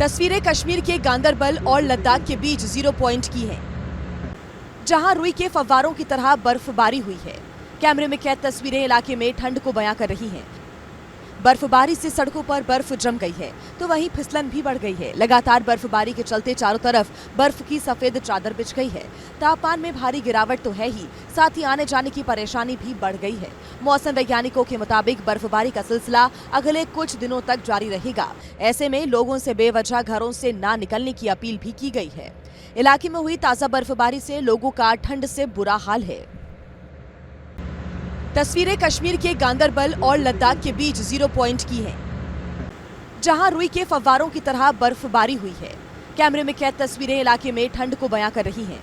तस्वीरें कश्मीर के गांदरबल और लद्दाख के बीच जीरो पॉइंट की हैं, जहां रुई के फव्वारों की तरह बर्फबारी हुई है। कैमरे में कैद तस्वीरें इलाके में ठंड को बयां कर रही हैं। बर्फबारी से सड़कों पर बर्फ जम गई है तो वहीं फिसलन भी बढ़ गई है। लगातार बर्फबारी के चलते चारों तरफ बर्फ की सफेद चादर बिछ गई है। तापमान में भारी गिरावट तो है ही, साथ ही आने जाने की परेशानी भी बढ़ गई है। मौसम वैज्ञानिकों के मुताबिक बर्फबारी का सिलसिला अगले कुछ दिनों तक जारी रहेगा। ऐसे में लोगों से बेवजह घरों से ना निकलने की अपील भी की गई है। इलाके में हुई ताजा बर्फबारी से लोगों का ठंड से बुरा हाल है। तस्वीरें कश्मीर के गांदरबल और लद्दाख के बीच जीरो पॉइंट की हैं, जहां रुई के फव्वारों की तरह बर्फबारी हुई है। कैमरे में कैद तस्वीरें इलाके में ठंड को बयां कर रही हैं।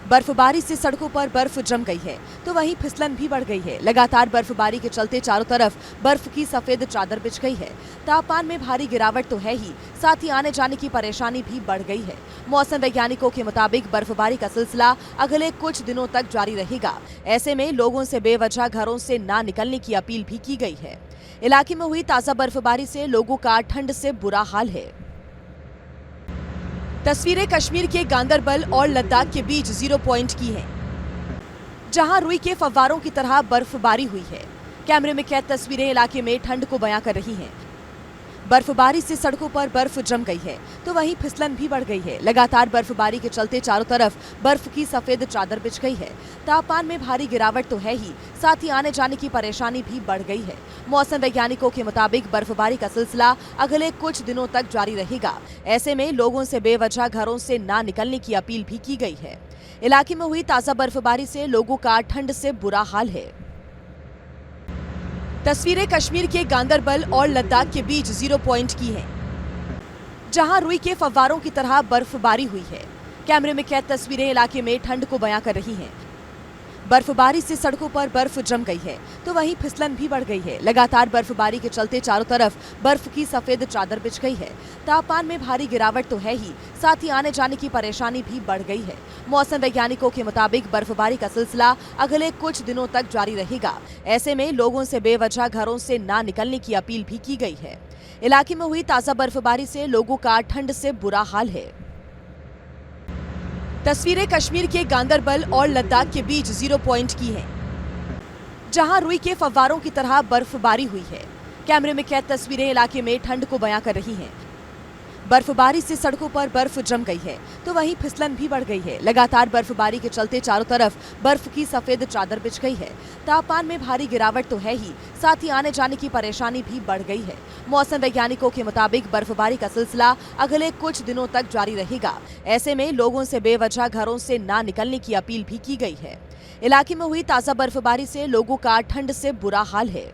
बर्फबारी से सड़कों पर बर्फ जम गई है तो वहीं फिसलन भी बढ़ गई है। लगातार बर्फबारी के चलते चारों तरफ बर्फ की सफेद चादर बिछ गई है। तापमान में भारी गिरावट तो है ही, साथ ही आने जाने की परेशानी भी बढ़ गई है। मौसम वैज्ञानिकों के मुताबिक बर्फबारी का सिलसिला अगले कुछ दिनों तक जारी रहेगा। ऐसे में लोगों से बेवजह घरों से ना निकलने की अपील भी की गई है। इलाके में हुई ताजा बर्फबारी से लोगों का ठंड से बुरा हाल है। तस्वीरें कश्मीर के गांदरबल और लद्दाख के बीच जीरो पॉइंट की हैं, जहां रुई के फव्वारों की तरह बर्फबारी हुई है। कैमरे में कैद तस्वीरें इलाके में ठंड को बयां कर रही हैं। बर्फबारी से सड़कों पर बर्फ जम गई है तो वहीं फिसलन भी बढ़ गई है। लगातार बर्फबारी के चलते चारों तरफ बर्फ की सफेद चादर बिछ गई है। तापमान में भारी गिरावट तो है ही, साथ ही आने जाने की परेशानी भी बढ़ गई है। मौसम वैज्ञानिकों के मुताबिक बर्फबारी का सिलसिला अगले कुछ दिनों तक जारी रहेगा। ऐसे में लोगों से बेवजह घरों से ना निकलने की अपील भी की गई है। इलाके में हुई ताजा बर्फबारी से लोगों का ठंड से बुरा हाल है। तस्वीरें कश्मीर के गांदरबल और लद्दाख के बीच जीरो पॉइंट की हैं, जहां रुई के फव्वारों की तरह बर्फबारी हुई है। कैमरे में कैद तस्वीरें इलाके में ठंड को बयां कर रही हैं। बर्फबारी से सड़कों पर बर्फ जम गई है तो वहीं फिसलन भी बढ़ गई है। लगातार बर्फबारी के चलते चारों तरफ बर्फ की सफेद चादर बिछ गई है। तापमान में भारी गिरावट तो है ही, साथ ही आने जाने की परेशानी भी बढ़ गई है। मौसम वैज्ञानिकों के मुताबिक बर्फबारी का सिलसिला अगले कुछ दिनों तक जारी रहेगा। ऐसे में लोगों से बेवजह घरों से ना निकलने की अपील भी की गई है। इलाके में हुई ताजा बर्फबारी से लोगों का ठंड से बुरा हाल है। तस्वीरें कश्मीर के गांदरबल और लद्दाख के बीच जीरो पॉइंट की हैं, जहां रुई के फव्वारों की तरह बर्फबारी हुई है। कैमरे में कैद तस्वीरें इलाके में ठंड को बयां कर रही हैं। बर्फबारी से सड़कों पर बर्फ जम गई है तो वहीं फिसलन भी बढ़ गई है। लगातार बर्फबारी के चलते चारों तरफ बर्फ की सफेद चादर बिछ गई है। तापमान में भारी गिरावट तो है ही, साथ ही आने जाने की परेशानी भी बढ़ गई है। मौसम वैज्ञानिकों के मुताबिक बर्फबारी का सिलसिला अगले कुछ दिनों तक जारी रहेगा। ऐसे में लोगों से बेवजह घरों से ना निकलने की अपील भी की गई है। इलाके में हुई ताजा बर्फबारी से लोगों का ठंड से बुरा हाल है।